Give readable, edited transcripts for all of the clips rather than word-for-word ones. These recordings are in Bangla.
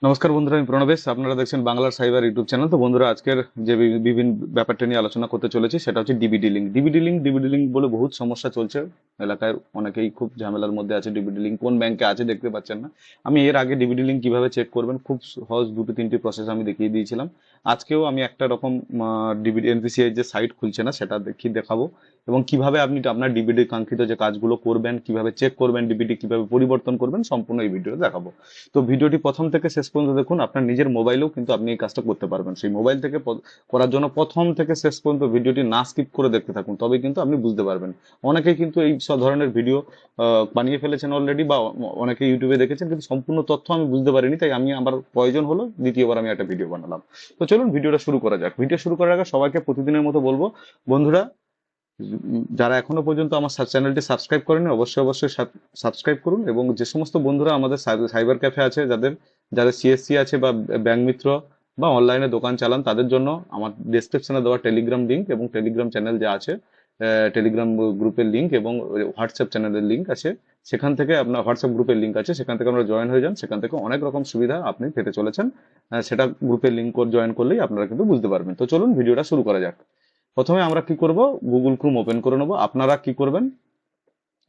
নমস্কার বন্ধুরা, আমি প্রণবেশ। আপনারা দেখছেন বাংলার সাইবার ইউটিউব চ্যানেল। তো বন্ধুরা, আজকের যে বিভিন্ন ব্যাপারটা নিয়ে আলোচনা করতে চলেছি সেটা হচ্ছে ডিবিডি লিঙ্ক বলে বহুত সমস্যা চলছে এলাকায়। অনেকেই খুব ঝামেলার মধ্যে আছে। ডিবিডি লিঙ্ক কোন ব্যাংকে আছে দেখতে পাচ্ছেন না। আমি এর আগে ডিবিডি লিঙ্ক কিভাবে চেক করবেন খুব সহজ দুটো তিনটি প্রসেস আমি দেখিয়ে দিয়েছিলাম। আজকেও আমি একটা রকম ডিবিডি এনপিসিআই যে সাইট খুলছে না সেটা দেখাবো, এবং কিভাবে আপনি আপনার ডিবিডি কাঙ্ক্ষিত যে কাজগুলো করবেন, কিভাবে চেক করবেন, ডিবিডি কিভাবে পরিবর্তন করবেন, সম্পূর্ণ এই ভিডিওতে দেখাবো। তো ভিডিওটি প্রথম থেকে শেষ পর্যন্ত দেখুন। আপনার নিজের মোবাইলেও কিন্তু আপনি এই কাজটা করতে পারবেন। সেই মোবাইল থেকে করার জন্য প্রথম থেকে শেষ পর্যন্ত ভিডিওটি না স্কিপ করে দেখতে থাকুন, তবে কিন্তু আপনি বুঝতে পারবেন। অনেকেই কিন্তু এই সব ধরনের ভিডিও বানিয়ে ফেলেছেন অলরেডি, বা অনেকে ইউটিউবে দেখেছেন, কিন্তু সম্পূর্ণ তথ্য আমি বুঝতে পারিনি, তাই আমি আমার প্রয়োজন হলো দ্বিতীয়বার আমি একটা ভিডিও বানালাম। তো চলুন ভিডিওটা শুরু করা যাক। ভিডিও শুরু করার আগে সবাইকে প্রতিদিনের মতো বলবো, বন্ধুরা যারা এখনো পর্যন্ত আমার চ্যানেলটি সাবস্ক্রাইব করেনি অবশ্যই অবশ্যই সাবস্ক্রাইব করুন। এবং যে সমস্ত বন্ধুরা আমাদের সাইবার ক্যাফে আছে, যাদের যাদের সিএসসি আছে বা ব্যাংক মিত্র বা অনলাইনে দোকান চালান, তাদের জন্য আমার ডেসক্রিপশনে দেওয়া টেলিগ্রাম লিঙ্ক এবং টেলিগ্রাম চ্যানেল যা আছে, টেলিগ্রাম গ্রুপের লিঙ্ক এবং হোয়াটসঅ্যাপ চ্যানেলের লিঙ্ক আছে, সেখান থেকে আপনার হোয়াটসঅ্যাপ গ্রুপের লিঙ্ক আছে, সেখান থেকে আমরা জয়েন হয়ে যান। সেখান থেকে অনেক রকম সুবিধা আপনি পেতে চলেছেন। সেটা গ্রুপের লিঙ্ক জয়েন করলেই আপনারা কিন্তু বুঝতে পারবেন। তো চলুন ভিডিওটা শুরু করা যাক। প্রথমে আমরা কি করব, গুগল ক্রোম ওপেন করে নেব। আপনারা কি করবেন,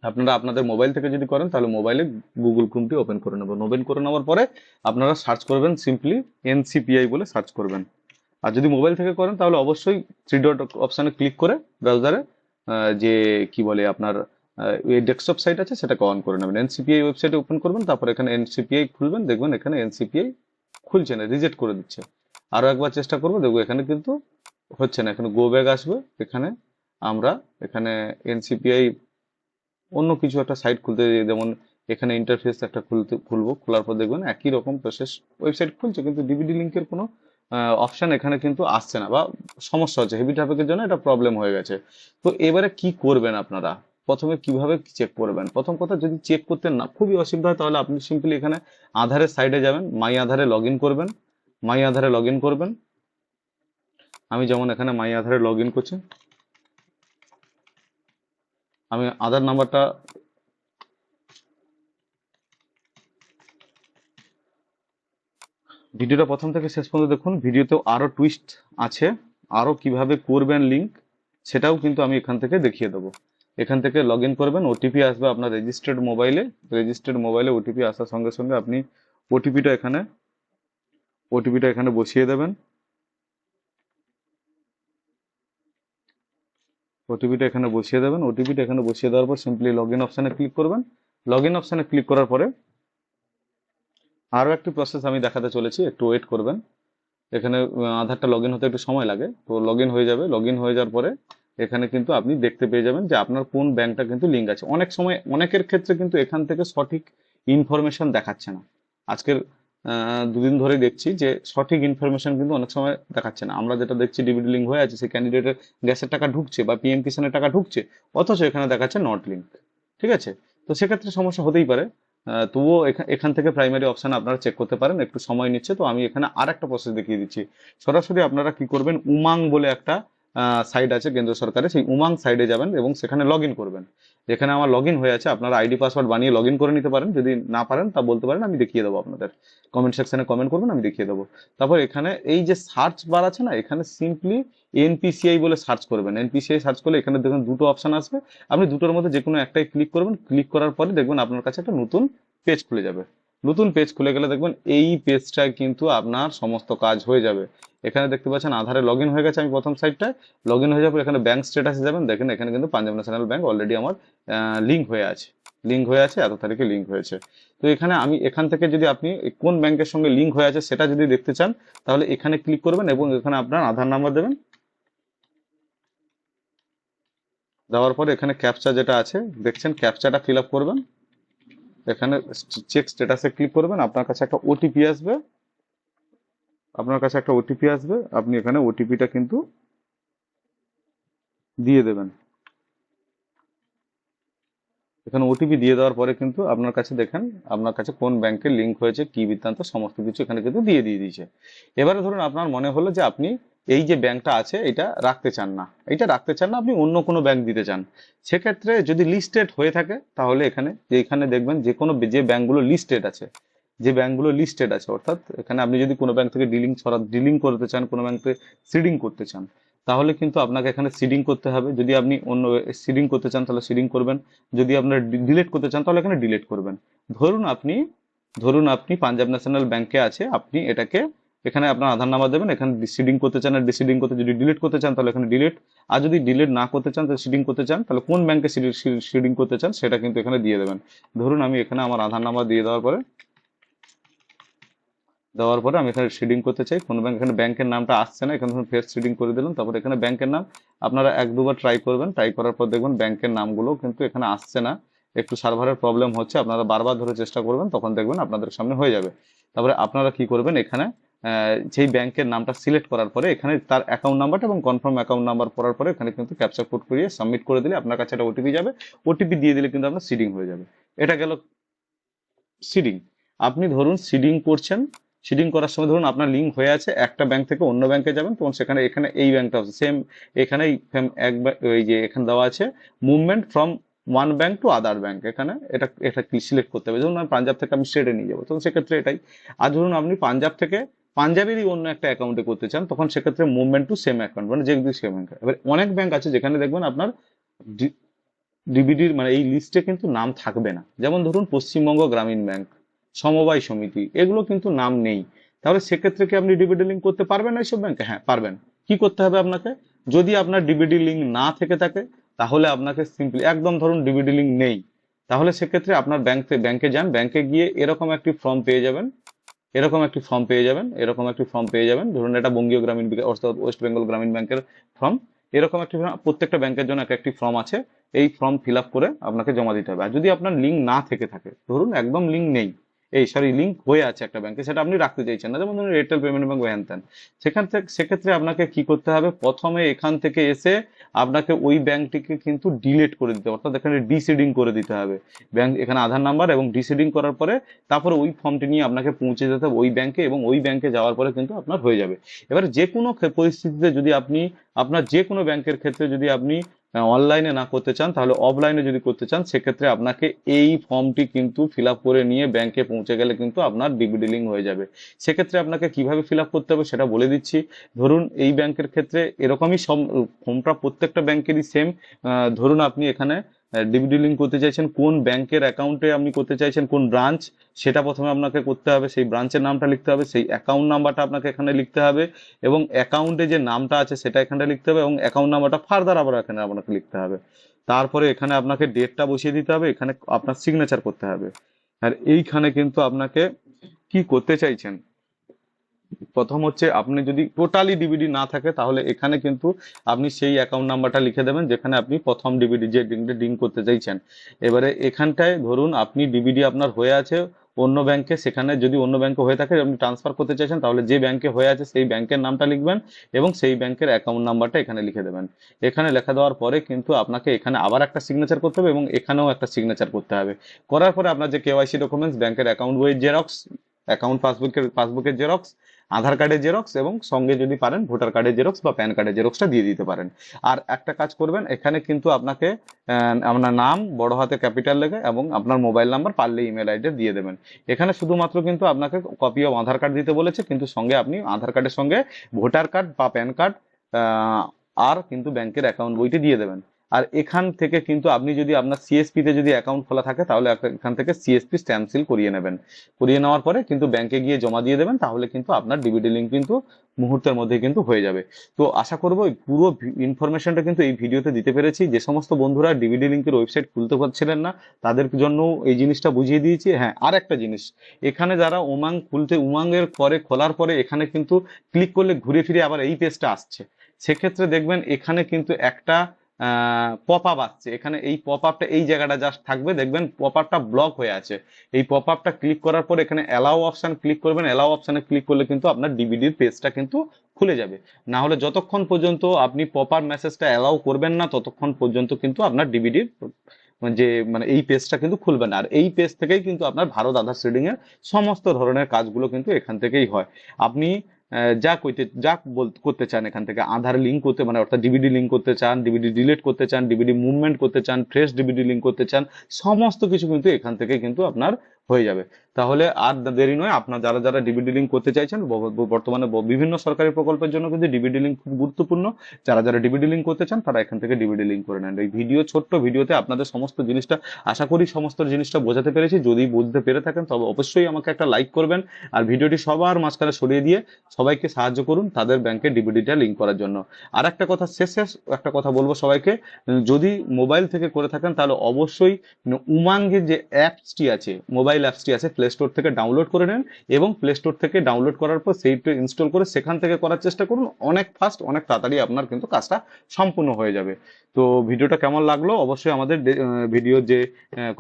আপনারা আপনাদের মোবাইল থেকে যদি করেন তাহলে মোবাইলে গুগল ক্রোমটি ওপেন করে নেব। ওপেন করে নেওয়ার পরে আপনারা সার্চ করবেন সিম্পলি এনসিপিআই বলে সার্চ করবেন। আর যদি মোবাইল থেকে করেন তাহলে অবশ্যই থ্রি ডট অপশানে ক্লিক করে ব্রাউজারে যে কি বলে আপনার এই ডেস্কটপ সাইট আছে সেটাকে অন করে নেবেন। এনসিপিআই ওয়েবসাইটে ওপেন করবেন, তারপর এখানে এনসিপিআই খুলবেন, দেখবেন এখানে এনসিপিআই খুলছে না, রিজেক্ট করে দিচ্ছে। আরো একবার চেষ্টা করবো, দেখবো এখানে কিন্তু হচ্ছে না। এখানে গো ব্যাক আসবে। এখানে আমরা এখানে এনসিপিআই অন্য কিছু একটা সাইট খুলতে, যেমন এখানে ইন্টারফেস একটা খুলবো। খোলার পর দেখবেন একই রকম প্রসেস, ওয়েবসাইট খুলছে কিন্তু ডিভিডি লিঙ্কের কোনো অপশন এখানে কিন্তু আসছে না, বা সমস্যা হচ্ছে, হেভি ট্রাফিকের জন্য এটা প্রবলেম হয়ে গেছে। তো এবারে কি করবেন আপনারা, প্রথমে কিভাবে চেক করবেন? প্রথম কথা, যদি চেক করতে না খুবই অসুবিধা হয় তাহলে আপনি সিম্পলি এখানে আধারের সাইডে যাবেন, মাই আধারে লগ ইন করবেন। মাই আধারে লগ ইন করবেন। আমি যেমন এখানে মাই আধারে লগ ইন করছি, আমি আধার নাম্বারটা ভিডিওটা প্রথম থেকে শেষ পর্যন্ত দেখুন। ভিডিওতেও আরো টুইস্ট আছে, আরো কিভাবে করবেন লিংক সেটাও কিন্তু আমি এখান থেকে দেখিয়ে দেবো। এখান থেকে লগ ইন করবেন, ওটিপি আসবে আপনার রেজিস্টার্ড মোবাইলে ওটিপি আসার সঙ্গে সঙ্গে আপনি ওটিপিটা এখানে ওটিপিটা এখানে বসিয়ে দেবেন। ওটিপিটা এখানে বসিয়ে দেওয়ার পর সিম্পলি লগ ইন অপশানে ক্লিক করবেন। লগ ইন অপশানে ক্লিক করার পরে আরো একটি প্রসেস আমি দেখাতে চলেছি, একটু ওয়েট করবেন। এখানে আধারটা লগ ইন হতে একটু সময় লাগে, তো লগ ইন হয়ে যাবে। লগ ইন হয়ে যাওয়ার পরে এখানে কিন্তু আপনি দেখতে পেয়ে যাবেন যে আপনার কোন ব্যাংকটা কিন্তু লিঙ্ক আছে। অনেক সময় অনেকের ক্ষেত্রে কিন্তু এখান থেকে সঠিক ইনফরমেশন দেখাচ্ছে না। আজকের দুদিন ধরে দেখছি যে সঠিক ইনফরমেশন কিন্তু অনেক সময় দেখাচ্ছে না। আমরা যেটা দেখছি ডিবিডি লিঙ্ক হয়ে আছে, সেই ক্যান্ডিডেটের গ্যাসের টাকা ঢুকছে বা পিএম কিষানের টাকা ঢুকছে, অথচ এখানে দেখাচ্ছে নট লিঙ্ক। ঠিক আছে, তো সেক্ষেত্রে সমস্যা হতেই পারে। তবুও এখান থেকে প্রাইমারি অপশন আপনারা চেক করতে পারেন। একটু সময় নিচ্ছে, তো আমি এখানে আর একটা প্রসেস দেখিয়ে দিচ্ছি। সরাসরি আপনারা কি করবেন, উমাং বলে একটা সাইট আছে কেন্দ্র সরকারের, সেই উমাং সাইডে যাবেন এবং সেখানে লগ ইন করবেন। যেখানে আমার লগ ইন হয়ে আছে, আপনারা আইডি পাসওয়ার্ড বানিয়ে লগ ইন করে নিতে পারেন। যদি না পারেন তা বলতে পারেন, আমি দেখিয়ে দেবো আপনাদের। কমেন্ট সেকশনে কমেন্ট করবেন, আমি দেখিয়ে দেবো। তারপর এখানে এই যে সার্চ বার আছে না, এখানে সিম্পলি এনপিসিআই বলে সার্চ করবেন। এনপিসিআই সার্চ করলে এখানে দেখুন দুটো অপশন আসবে। আপনি দুটোর মধ্যে যে কোনো একটাই ক্লিক করবেন। ক্লিক করার পরে দেখবেন আপনার কাছে একটা নতুন পেজ খুলে যাবে। নতুন পেজ খুলে গেলে দেখবেন এই পেজটায় কিন্তু আপনার সমস্ত কাজ হয়ে যাবে। এখানে দেখতে পাচ্ছেন আধারে লগ ইন হয়ে গেছে। আমি প্রথম সাইটটায় লগ ইন হয়ে যাবো, এখানে ব্যাংক স্ট্যাটাসে যাবেন, দেখেন এখানে কিন্তু পাঞ্জাব ন্যাশনাল ব্যাংক অলরেডি আমার লিঙ্ক হয়ে আছে, এত তারিখে লিঙ্ক হয়েছে। তো এখানে আমি এখান থেকে যদি আপনি কোন ব্যাংকের সঙ্গে লিঙ্ক হয়ে আছে সেটা যদি দেখতে চান, তাহলে এখানে ক্লিক করবেন এবং এখানে আপনার আধার নাম্বার দেবেন। দেওয়ার পরে এখানে ক্যাপচা যেটা আছে দেখছেন, ক্যাপচাটা ফিল আপ করবেন। এখানে চেক স্ট্যাটাসে ক্লিক করবেন। আপনার কাছে একটা ওটিপি আসবে। আপনি এখানে ওটিপিটা কিন্তু দিয়ে দেবেন। এখানে ওটিপি দিয়ে দেওয়ার পরে কিন্তু আপনার কাছে দেখেন আপনার কাছে কোন ব্যাংকের লিঙ্ক হয়েছে, কি বৃত্তান্ত, সমস্ত কিছু এখানে কিন্তু দিয়ে দিয়েছে। এবারে ধরুন আপনার মনে হলো যে আপনি এই যে ব্যাংকটা আছে এটা রাখতে চান না, আপনি অন্য কোনো ব্যাংক দিতে চান। সেক্ষেত্রে যদি লিস্টেড হয়ে থাকে তাহলে এখানে দেখবেন যে কোনো যে ব্যাংকগুলো লিস্টেড আছে, যে ব্যাংকগুলো লিস্টেড আছে, অর্থাৎ এখানে আপনি যদি কোনো ব্যাংক থেকে ডিলিং করতে চান, কোনো ব্যাংক থেকে সিডিং করতে চান, তাহলে কিন্তু আপনাকে এখানে সিডিং করতে হবে। যদি আপনি অন্য সিডিং করতে চান তাহলে সিডিং করবেন, যদি আপনার ডিলেট করতে চান তাহলে এখানে ডিলেট করবেন। ধরুন আপনি ধরুন আপনি পাঞ্জাব ন্যাশনাল ব্যাংকে আছে, আপনি এটাকে এখানে আপনার আধার নাম্বার দেবেন, এখানে ডিসিডিং করতে চান আর ডিসিডিং করতে, যদি ডিলিট করতে চান তাহলে এখানে ডিলিট, আর যদি ডিলিট না করতে চান তাহলে সিডিং করতে চান তাহলে কোন ব্যাংকে সিডিং করতে চান সেটা কিন্তু এখানে দিয়ে দেবেন। ধরুন আমি এখানে আমার আধার নাম্বার দিয়ে দেওয়ার পরে আমি এখানে সিডিং করতে চাই কোন ব্যাংক, এখানে ব্যাংকের নামটা আসছে না, এখানে ফের সিডিং করে দিলাম, তারপর এখানে ব্যাংকের নাম আপনারা এক দুবার ট্রাই করবেন, ট্রাই করার পর দেখবেন ব্যাংকের নামগুলো কিন্তু এখানে আসছে না, একটু সার্ভারের প্রবলেম হচ্ছে, আপনারা বারবার ধরে চেষ্টা করবেন, তখন দেখবেন আপনাদের সামনে হয়ে যাবে। তারপরে আপনারা কি করবেন, এখানে যেই ব্যাংকের নামটা সিলেক্ট করার পরে এখানে তার অ্যাকাউন্ট নাম্বারটা এবং কনফার্ম অ্যাকাউন্ট নাম্বার পড়ার পরে এখানে কিন্তু ক্যাপচা কোড করিয়ে সাবমিট করে দিলে আপনার কাছে একটা ওটিপি যাবে, ওটিপি দিয়ে দিলে কিন্তু আপনার সিডিং হয়ে যাবে। এটা গেল সিডিং। আপনি ধরুন সিডিং করছেন, সিডিং করার সময় ধরুন আপনার লিঙ্ক হয়ে আছে, একটা ব্যাংক থেকে অন্য ব্যাংকে যাবেন, তখন সেখানে এখানে এই ব্যাংকটা আছে সেম, এখানে ওই যে এখানে দেওয়া আছে movement from one bank to other bank, এখানে এটা এটা সিলেক্ট করতে হবে। ধরুন আমি পাঞ্জাব থেকে আমি স্টেটে নিয়ে যাবো, তখন সেক্ষেত্রে এটাই। আর ধরুন আপনি পাঞ্জাব থেকে পাঞ্জাবেরই অন্য একটা অ্যাকাউন্টে করতে চান, তখন সেক্ষেত্রে মুভমেন্ট টু সেম অ্যাকাউন্ট, মানে যে সেম ব্যাংক। এবার অনেক ব্যাংক আছে যেখানে দেখবেন আপনার ডিবিডির মানে এই লিস্টে কিন্তু নাম থাকবে না, যেমন ধরুন পশ্চিমবঙ্গ গ্রামীণ ব্যাংক, সমবায় সমিতি, এগুলো কিন্তু নাম নেই। তাহলে সেক্ষেত্রে কি আপনি ডিবিডি লিঙ্ক করতে পারবেন না এইসব ব্যাংকে? হ্যাঁ পারবেন। কি করতে হবে আপনাকে, যদি আপনার ডিবিডি লিঙ্ক না থেকে থাকে তাহলে আপনাকে সিম্পলি একদম, ধরুন ডিবিডি লিঙ্ক নেই, তাহলে সেক্ষেত্রে আপনার ব্যাংকে যান, ব্যাংকে গিয়ে এরকম একটি ফর্ম পেয়ে যাবেন, ধরুন এটা বঙ্গীয় গ্রামীণ বিকাশ অর্থাৎ ওয়েস্ট বেঙ্গল গ্রামীণ ব্যাংকের ফর্ম, এরকম একটি প্রত্যেকটা ব্যাংকের জন্য এক একটি ফর্ম আছে, এই ফর্ম ফিল আপ করে আপনাকে জমা দিতে হবে। আর যদি আপনার লিঙ্ক না থেকে থাকে, ধরুন একদম লিঙ্ক নেই, লিঙ্ক হয়ে আছে একটা ব্যাংকে, সেটা আপনি রাখতে চাইছেন না, যেমন ধরুন এয়ারটেল পেমেন্ট ব্যাংক হ্যান ত্যান, সেক্ষেত্রে আপনাকে কি করতে হবে, প্রথমে এখান থেকে এসে আপনাকে ওই ব্যাংকটিকে কিন্তু ডিলিট করে দিতে হবে, অর্থাৎ এখানে ডিসিডিং করে দিতে হবে ব্যাংক, এখানে আধার নাম্বার এবং ডিসিডিং করার পরে তারপরে ওই ফর্মটি নিয়ে আপনাকে পৌঁছে যেতে হবে ওই ব্যাংকে, এবং ওই ব্যাংকে যাওয়ার পরে কিন্তু আপনার হয়ে যাবে। এবার যে কোনো পরিস্থিতিতে যদি আপনি আপনার যে কোনো ব্যাংকের ক্ষেত্রে যদি আপনি অনলাইনে না করতে চান, তাহলে অফলাইনে যদি করতে চান, সেক্ষেত্রে আপনাকে এই ফর্মটি কিন্তু ফিল আপ করে নিয়ে ব্যাংকে পৌঁছে গেলে কিন্তু আপনার ডিবিডি লিঙ্ক হয়ে যাবে। সেক্ষেত্রে আপনাকে কিভাবে ফিল আপ করতে হবে সেটা বলে দিচ্ছি। ধরুন এই ব্যাংকের ক্ষেত্রে এরকমই সব ফর্মটা প্রত্যেকটা ব্যাংকেরই সেম। ধরুন আপনি এখানে ডিবিডি লিঙ্ক করতে চাইছেন, কোন ব্যাংকের অ্যাকাউন্টে আপনি করতে চাইছেন, কোন ব্রাঞ্চ, সেটা প্রথমে আপনাকে করতে হবে, সেই ব্রাঞ্চের নামটা লিখতে হবে, সেই অ্যাকাউন্ট নাম্বারটা আপনাকে এখানে লিখতে হবে, এবং অ্যাকাউন্টে যে নামটা আছে সেটা এখানে লিখতে হবে, এবং অ্যাকাউন্ট নাম্বারটা ফার্দার আবার এখানে আপনাকে লিখতে হবে। তারপরে এখানে আপনাকে ডেটটা বসিয়ে দিতে হবে, এখানে আপনার সিগনেচার করতে হবে। আর এইখানে কিন্তু আপনাকে কি করতে চাইছেন, প্রথম হচ্ছে আপনি যদি টোটালি ডিবিডি না থাকে তাহলে এখানে কিন্তু আপনি সেই অ্যাকাউন্ট নাম্বারটা লিখে দেবেন যেখানে আপনি প্রথম ডিবিডি যে ডিং করতে চাইছেন। এবারে এখানটায় ধরুন আপনি ডিবিডি আপনার হয়ে আছে অন্য ব্যাংকে, সেখানে যদি অন্য ব্যাংকে হয়ে থাকে আপনি ট্রান্সফার করতে চাইছেন, তাহলে যে ব্যাংকে হয়ে আছে সেই ব্যাংকের নামটা লিখবেন এবং সেই ব্যাংকের অ্যাকাউন্ট নাম্বারটা এখানে লিখে দেবেন। এখানে লেখা দেওয়ার পরে কিন্তু আপনাকে এখানে আবার একটা সিগনেচার করতে হবে এবং এখানেও একটা সিগনেচার করতে হবে। করার পরে আপনার যে কেওয়াইসি ডকুমেন্টস, ব্যাংকের অ্যাকাউন্ট বইয়ের জেরক্স, অ্যাকাউন্ট পাসবুকের জেরক্স, আধার কার্ডের জেরক্স, এবং সঙ্গে যদি পারেন ভোটার কার্ডের জেরক্স বা প্যান কার্ডের জেরক্সটা দিয়ে দিতে পারেন। আর একটা কাজ করবেন, এখানে কিন্তু আপনাকে আপনার নাম বড় হাতে ক্যাপিটাল লেখে এবং আপনার মোবাইল নাম্বার পারলে ইমেল আইডি দিয়ে দেবেন। এখানে শুধুমাত্র কিন্তু আপনাকে কপি অফ আধার কার্ড দিতে বলেছে, কিন্তু সঙ্গে আপনি আধার কার্ডের সঙ্গে ভোটার কার্ড বা প্যান কার্ড আর কিন্তু ব্যাংকের অ্যাকাউন্ট বইটি দিয়ে দেবেন। আর এখান থেকে কিন্তু আপনি যদি আপনার সিএসপি তে যদি অ্যাকাউন্ট খোলা থাকে তাহলে এখান থেকে সিএসপি স্ট্যাম্প সিল করিয়ে নেবেন, করিয়ে নেওয়ার পরে কিন্তু ব্যাংকে গিয়ে জমা দিয়ে দেবেন, তাহলে কিন্তু আপনার ডিবিডি লিঙ্ক কিন্তু মুহূর্তের মধ্যে কিন্তু হয়ে যাবে। তো আশা করবো এই পুরো ইনফরমেশনটা কিন্তু এই ভিডিওতে দিতে পেরেছি। যে সমস্ত বন্ধুরা ডিবিডি লিঙ্কের ওয়েবসাইট খুলতে পারছিলেন না তাদের জন্য এই জিনিসটা বুঝিয়ে দিয়েছি। হ্যাঁ, আর একটা জিনিস, এখানে যারা উমাঙ্গের পরে খোলার পরে এখানে কিন্তু ক্লিক করলে ঘুরে ফিরে আবার এই পেজটা আসছে, সেক্ষেত্রে দেখবেন এখানে কিন্তু একটা পপ আপ আসছে, এখানে এই পপ আপটা এই জায়গাটা জাস্ট থাকবে, দেখবেন পপ আপটা ব্লক হয়ে আছে। এই পপ আপটা ক্লিক করার পর এখানে অ্যালাউ অপশন ক্লিক করবেন, অ্যালাউ অপশনে ক্লিক করলে কিন্তু আপনার ডিবিডির পেজটা কিন্তু খুলে যাবে। না হলে যতক্ষণ পর্যন্ত আপনি পপ আপ মেসেজটা অ্যালাউ করবেন না ততক্ষণ পর্যন্ত কিন্তু আপনার ডিবিডির যে মানে এই পেজটা কিন্তু খুলবে না। আর এই পেজ থেকেই কিন্তু আপনার ভারত আধার সিডিং এর সমস্ত ধরনের কাজগুলো কিন্তু এখান থেকেই হয়। আপনি করতে চান এখান থেকে, আধার লিঙ্ক করতে মানে অর্থাৎ ডিবিডি লিঙ্ক করতে চান, ডিবিডি ডিলিট করতে চান, ডিবিডি মুভমেন্ট করতে চান, ফ্রেশ ডিবিডি লিঙ্ক করতে চান, সমস্ত কিছু কিন্তু এখান থেকে কিন্তু আপনার হয়ে যাবে। তাহলে আর দেরি নয়, আপনার যারা যারা ডিবিডি লিঙ্ক করতে চাইছেন, বর্তমানে বিভিন্ন সরকারি প্রকল্পের জন্য কিন্তু ডিবিডি লিঙ্ক খুব গুরুত্বপূর্ণ। যারা যারা ডিবিডি লিঙ্ক করতে চান তারা এখান থেকে ডিবিডি লিঙ্ক করে নেন। এই ছোট্ট ভিডিওতে আপনাদের সমস্ত জিনিসটা, আশা করি সমস্ত জিনিসটা বোঝাতে পেরেছি। যদি বুঝতে পেরে থাকেন তবে অবশ্যই আমাকে একটা লাইক করবেন, আর ভিডিওটি সবার মাঝখানে সরিয়ে দিয়ে সবাইকে সাহায্য করুন তাদের ব্যাংকে ডিবিডিটা লিঙ্ক করার জন্য। আর একটা কথা, শেষ একটা কথা বলবো সবাইকে, যদি মোবাইল থেকে করে থাকেন তাহলে অবশ্যই উমাঙ্গের যে অ্যাপসটি আছে, মোবাইল অ্যাপসটি আছে, প্লে স্টোর থেকে ডাউনলোড করে নেন, এবং প্লে স্টোর থেকে ডাউনলোড করার পর সেইটা ইনস্টল করে সেখান থেকে করার চেষ্টা করুন। অনেক ফাস্ট, অনেক তাড়াতাড়ি আপনার কিন্তু কাজটা সম্পূর্ণ হয়ে যাবে। তো ভিডিওটা কেমন লাগলো অবশ্যই আমাদের ভিডিওর যে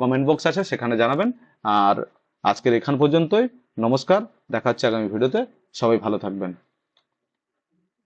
কমেন্ট বক্স আছে সেখানে জানাবেন। আর আজকের এখান পর্যন্তই, নমস্কার, দেখা হচ্ছে আগামী ভিডিওতে। সবাই ভালো থাকবেন।